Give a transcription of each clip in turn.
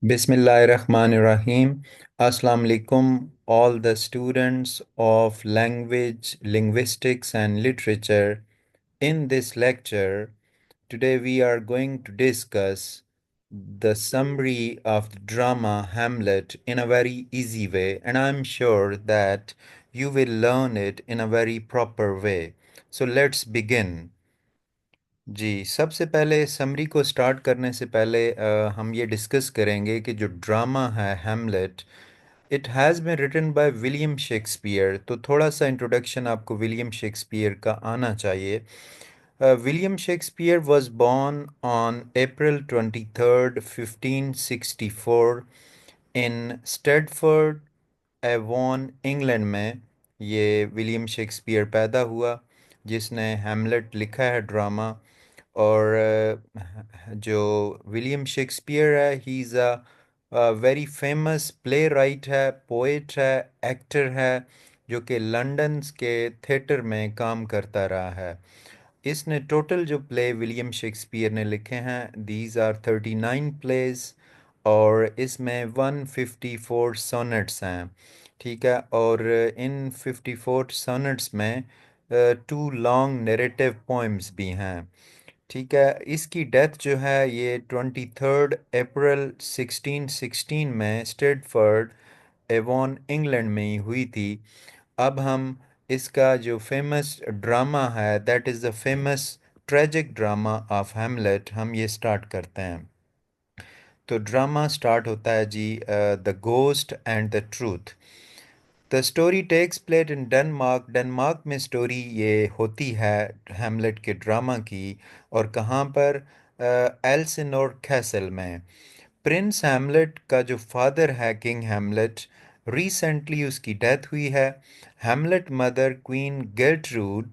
Bismillahirrahmanirrahim. Assalamu alaikum, all the students of language, linguistics, and literature. In this lecture, today we are going to discuss the summary of the drama Hamlet in a very easy way, and I'm sure that you will learn it in a very proper way. So let's begin. जी, सबसे पहले summary को start करने से पहले हम ये discuss करेंगे कि जो ड्रामा है Hamlet, it has been written by William Shakespeare. तो थोड़ा सा इंट्रोडक्शन आपको विलियम शेक्सपियर का आना चाहिए। William Shakespeare was born on April 23rd, 1564 in Stratford Avon England में। ये विलियम शेक्सपियर पैदा हुआ जिसने हैमलेट लिखा है ड्रामा। और जो विलियम शेक्सपियर है, he is a very famous play right है, पोएट है, एक्टर है, जो कि लंदन के थिएटर में काम करता रहा है। इसने टोटल जो प्ले विलियम शेक्सपियर ने लिखे हैं, दीज आर 39 प्लेज, और इसमें 154 सोनेट्स हैं। ठीक है, और इन 54 सोनेट्स में टू लॉन्ग नरेटिव पोइम्स भी हैं। ठीक है, इसकी डेथ जो है ये 23 अप्रैल 1616 में स्ट्रेटफर्ड एवॉन इंग्लैंड में ही हुई थी। अब हम इसका जो फेमस ड्रामा है, that is the famous tragic drama of Hamlet, हम ये स्टार्ट करते हैं। तो ड्रामा स्टार्ट होता है जी, the ghost and the truth. The story takes place in Denmark. Denmark में स्टोरी ये होती है हैमलेट के ड्रामा की। और कहाँ पर? एल्सिनोर कैसल में। प्रिंस हैमलेट का जो फादर है, किंग हैमलेट, रिसेंटली उसकी डेथ हुई है। हैमलेट मदर क्वीन गेल्ट्रूड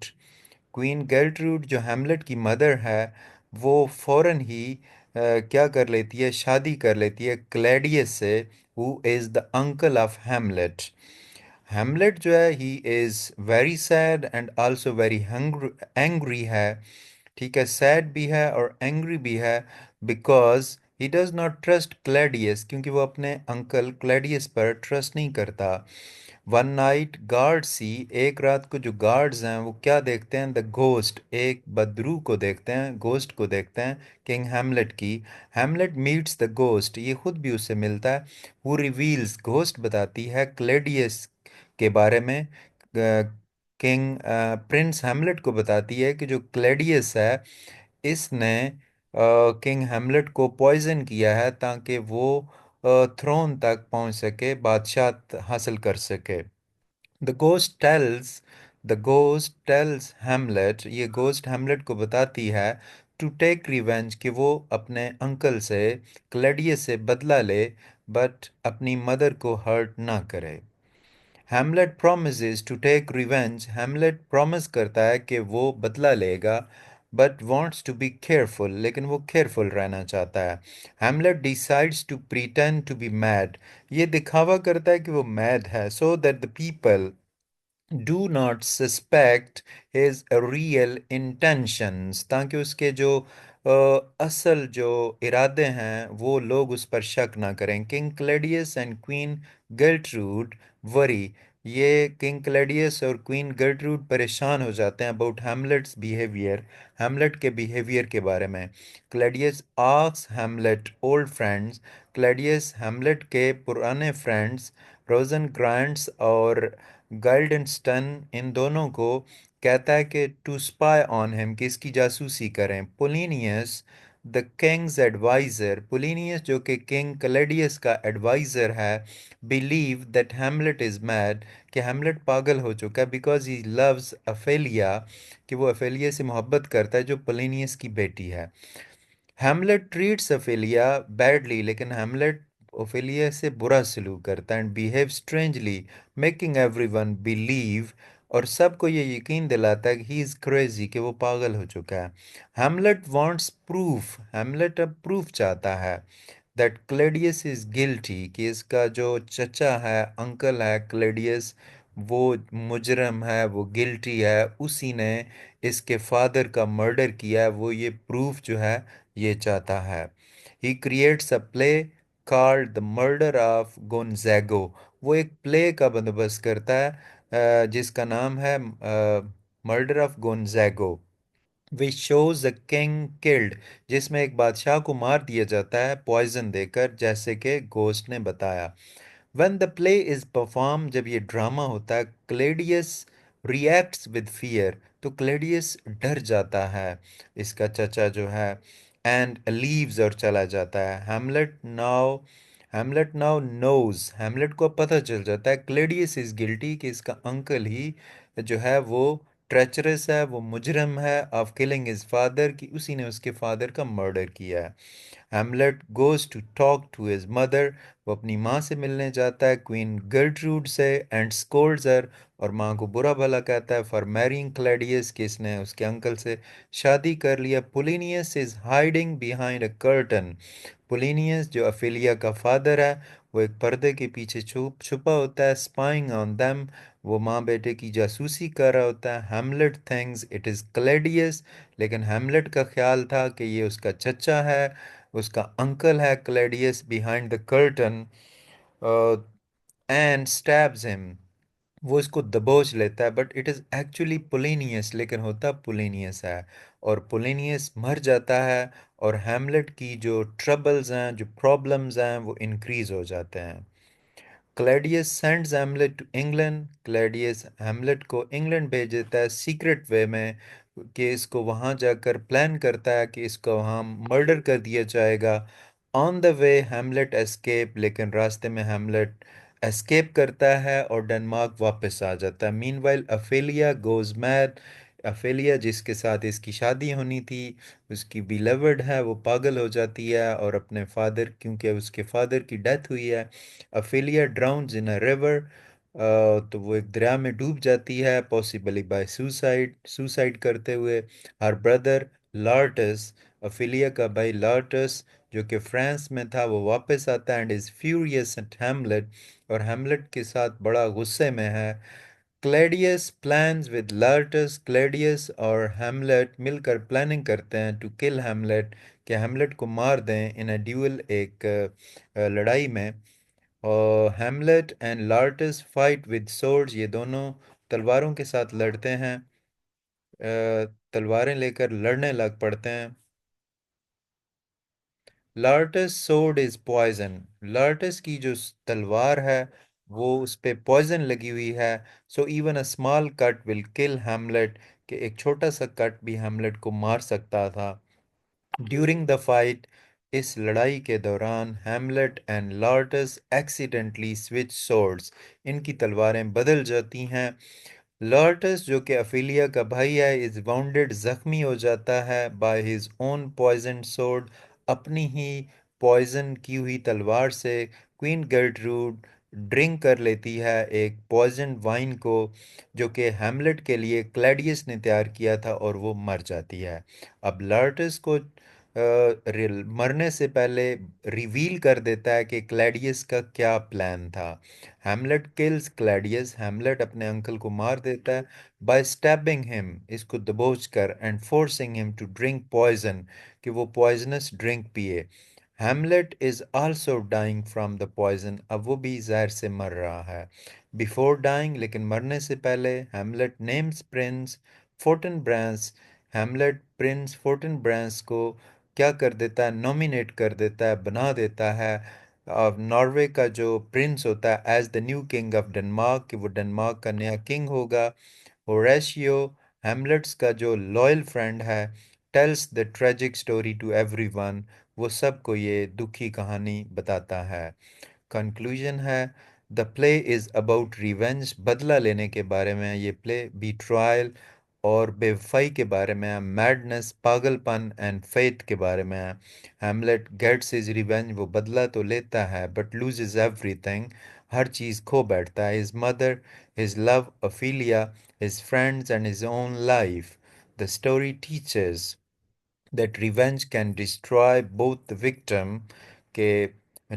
जो हैमलेट की मदर है, वो फ़ौरन ही क्या कर लेती है, शादी कर लेती है क्लैडियस से, who is the uncle of Hamlet. Hamlet जो है, he is very sad and also very angry है। ठीक है, सैड भी है और एंग्री भी है, because he does not trust Claudius, क्योंकि वो अपने अंकल क्लैडियस पर ट्रस्ट नहीं करता। वन नाइट गार्ड सी, एक रात को जो गार्ड्स हैं वो क्या देखते हैं? द घोस्ट, एक बदरू को देखते हैं, घोस्ट को देखते हैं, किंग हैमलेट की। हैमलेट मीट्स द घोस्ट, ये खुद भी उससे मिलता है। वो रिवील्स, घोस्ट बताती है क्लेडियस के बारे में। किंग प्रिंस हैमलेट को बताती है कि जो क्लेडियस है, इसने किंग हैमलेट को पॉइजन किया है ताकि वो थ्रोन तक पहुंच सके, बादशाह हासिल कर सके। The ghost tells the ghost tells Hamlet, ये घोस्ट हैमलेट को बताती है टू टेक रिवेंज, कि वो अपने अंकल से, क्लेडियस से बदला ले, बट अपनी मदर को हर्ट ना करे। Hamlet promises to take revenge, Hamlet promise करता है कि वो बदला लेगा, but wants to be careful, लेकिन वो केयरफुल रहना चाहता है। Hamlet decides to pretend to be mad, ये दिखावा करता है कि वो मैड है, so that the people do not suspect his real intentions, ताकि उसके जो असल जो इरादे हैं वो लोग उस पर शक ना करें। King Claudius and queen Gertrude worry, ये किंग क्लेडियस और क्वीन गर्ट्रूड परेशान हो जाते हैं अबाउट हैमलेट्स बिहेवियर, हैमलेट के बिहेवियर के बारे में। Claudius asks Hamlet old friends, Claudius Hamlet के पुराने फ्रेंड्स रोजन ग्रांट्स और गाइल्डनस्टन, इन दोनों को कहता है कि टू स्पाई ऑन हिम, कि इसकी जासूसी करें। Polonius the Kings adviser, Polonius जो कि किंग क्लेडियस का एडवाइजर है, believe that Hamlet is mad, कि हैमलेट पागल हो चुका है, बिकॉज ही लव्स अफेलिया, कि वो अफेलिया से मोहब्बत करता है जो पोलिनियस की बेटी है। हैमलेट ट्रीट्स ओफेलिया बैडली, लेकिन हैमलेट ओफेलिया से बुरा सलूक करता है, and behave strangely, making everyone believe, और सबको ये यकीन दिलाता है कि ही इज़ क्रेजी, कि वो पागल हो चुका है। हैमलेट वांट्स प्रूफ, हैमलेट अब प्रूफ चाहता है, दैट क्लेडियस इज़ गिल्टी, कि इसका जो चचा है, अंकल है क्लेडियस, वो मुजरम है, वो गिल्टी है, उसी ने इसके फादर का मर्डर किया है। वो ये प्रूफ जो है ये चाहता है। He creates a play called the murder of Gonzago। वो एक प्ले का बंदोबस्त करता है जिसका नाम है murder of Gonzago, which shows the king killed, जिसमें एक बादशाह को मार दिया जाता है पॉइजन देकर, जैसे कि गोस्ट ने बताया। When the play is performed, जब ये ड्रामा होता है, क्लेडियस reacts with fear, तो क्लेडियस डर जाता है, इसका चचा जो है, एंड लीव्स और चला जाता है। हेमलेट नाउ नोज, हेमलेट को पता चल जाता है क्लेडियस इज गिल्टी, कि इसका अंकल ही जो है वो ट्रेचरस है, वो मुजरम है, ऑफ किलिंग हिज फादर, कि उसी ने उसके फादर का मर्डर किया है। Hamlet goes to talk to his mother, वो अपनी माँ से मिलने जाता है, क्वीन गर्ट्रूड से, एंड स्कोल्ड्स हर, और माँ को बुरा भला कहता है फॉर मैरिंग क्लेडियस, कि इसने उसके अंकल से शादी कर लिया। Polonius is hiding behind a curtain, Polonius जो अफिलिया का फादर है, वो एक पर्दे के पीछे छुपा होता है, स्पाइंग ऑन देम, वो माँ बेटे की जासूसी कर रहा होता है। हेमलेट थिंक्स इट इज़ क्लेडियस, लेकिन हेमलेट का ख्याल था कि ये उसका चचा है, उसका अंकल है Claudius behind the curtain, and stabs him, वो इसको दबोच लेता है, but it is actually Polonius, लेकिन होता पोलिनियस है, और पोलिनियस मर जाता है, और हेमलेट की जो ट्रबल्स हैं, जो प्रॉब्लम्स हैं, वो इंक्रीज हो जाते हैं। क्लैडियस सेंड्स हेमलेट टू इंग्लैंड, क्लैडियस हेमलेट को इंग्लैंड भेज देता है सीक्रेट वे में, कि इसको वहाँ जाकर प्लान करता है कि इसको वहाँ मर्डर कर दिया जाएगा। On the way Hamlet escape, लेकिन रास्ते में हेमलेट एस्केप करता है और डेनमार्क वापस आ जाता है। मीनवाइल अफेलिया गोज मैड, अफेलिया जिसके साथ इसकी शादी होनी थी, उसकी बिलवर्ड है, वो पागल हो जाती है, और अपने फादर, क्योंकि उसके फादर की डेथ हुई है, अफेलिया ड्राउन्स इन अ रिवर, तो वो एक दरिया में डूब जाती है, पॉसिबली बाय सुसाइड, सुसाइड करते हुए। हर ब्रदर लार्टस, अफेलिया का भाई लार्टस, जो कि फ्रांस में था, वो वापस आता है एंड इज फ्यूरियस एट हेमलेट, और हेमलेट के साथ बड़ा गुस्से में है। क्लेडियस प्लान्स विद लार्टस, क्लेडियस और हेमलेट मिलकर प्लानिंग करते हैं टू किल हेमलेट, कि हेमलेट को मार दें इन अ ड्यूअल, एक लड़ाई में। और Hamlet and Laertes fight with swords, ये दोनों तलवारों के साथ लड़ते हैं, तलवारें लेकर लड़ने लग पड़ते हैं। लार्टस सोर्ड इज पॉइजन, लार्टस की जो तलवार है वो उस पे पॉइजन लगी हुई है। So even a small cut will kill Hamlet, कि एक छोटा सा कट भी हेमलेट को मार सकता था। ड्यूरिंग द फाइट, इस लड़ाई के दौरान हेमलेट एंड लॉर्टस एक्सीडेंटली स्विच सwords, इनकी तलवारें बदल जाती हैं। लॉर्टस जो कि अफिलिया का भाई है इज वाउंडेड, जख्मी हो जाता है by his own poison sword, अपनी ही पॉइजन की हुई तलवार से। क्वीन गर्टरूड ड्रिंक कर लेती है एक पॉइजन वाइन को, जो कि हेमलेट के लिए क्लैडियस ने तैयार किया था, और वो मर जाती है। अब लॉर्टस को मरने से पहले रिवील कर देता है कि क्लैडियस का क्या प्लान था। हैमलेट किल्स क्लैडियस, हैमलेट अपने अंकल को मार देता है बाय स्टैबिंग हिम, इसको दबोच कर, and forcing him to drink poison, कि वो पॉइजनस ड्रिंक पिए। Hamlet is also dying from the poison, अब वो भी जहर से मर रहा है। बिफोर डाइंग, लेकिन मरने से पहले, Hamlet names prince Fortinbras, Hamlet prince Fortinbras को क्या कर देता है, नॉमिनेट कर देता है, बना देता है नॉर्वे का जो प्रिंस होता है as the new king of Denmark, कि वो डेनमार्क का नया किंग होगा। होरेशियो, हैमलेट्स का जो लॉयल फ्रेंड है, tells the tragic story to everyone, वो सबको ये दुखी कहानी बताता है। कंक्लूजन है, the play is about revenge, बदला लेने के बारे में है ये प्ले, बीट्रायल और बेवफाई के बारे में है, मैडनेस पागलपन एंड फेथ के बारे में है। हैमलेट गेट्स हिज रिवेंज, वो बदला तो लेता है बट लूजेस एवरीथिंग, हर चीज़ खो बैठता है, his mother, his love Ophelia, his friends and his own life. The story teachers that revenge can destroy both the victim, के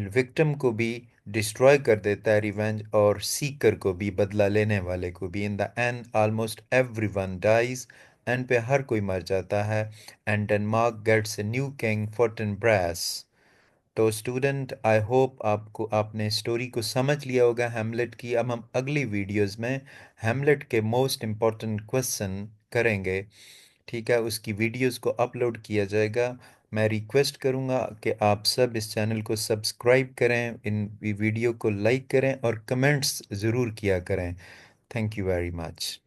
विक्टिम को भी डिस्ट्रॉय कर देता है रिवेंज, और सीकर को भी, बदला लेने वाले को भी। In the end almost every one dies, and पे हर कोई मर जाता है, and Denmark gets a new king Fortinbras. तो स्टूडेंट, आई होप आपको आपने स्टोरी को समझ लिया होगा हैमलेट की। अब हम अगली वीडियोस में हैमलेट के मोस्ट इम्पॉर्टेंट क्वेश्चन करेंगे। ठीक है, उसकी वीडियोस को अपलोड किया जाएगा। मैं रिक्वेस्ट करूंगा कि आप सब इस चैनल को सब्सक्राइब करें, इन वीडियो को लाइक करें और कमेंट्स ज़रूर किया करें। Thank you very much.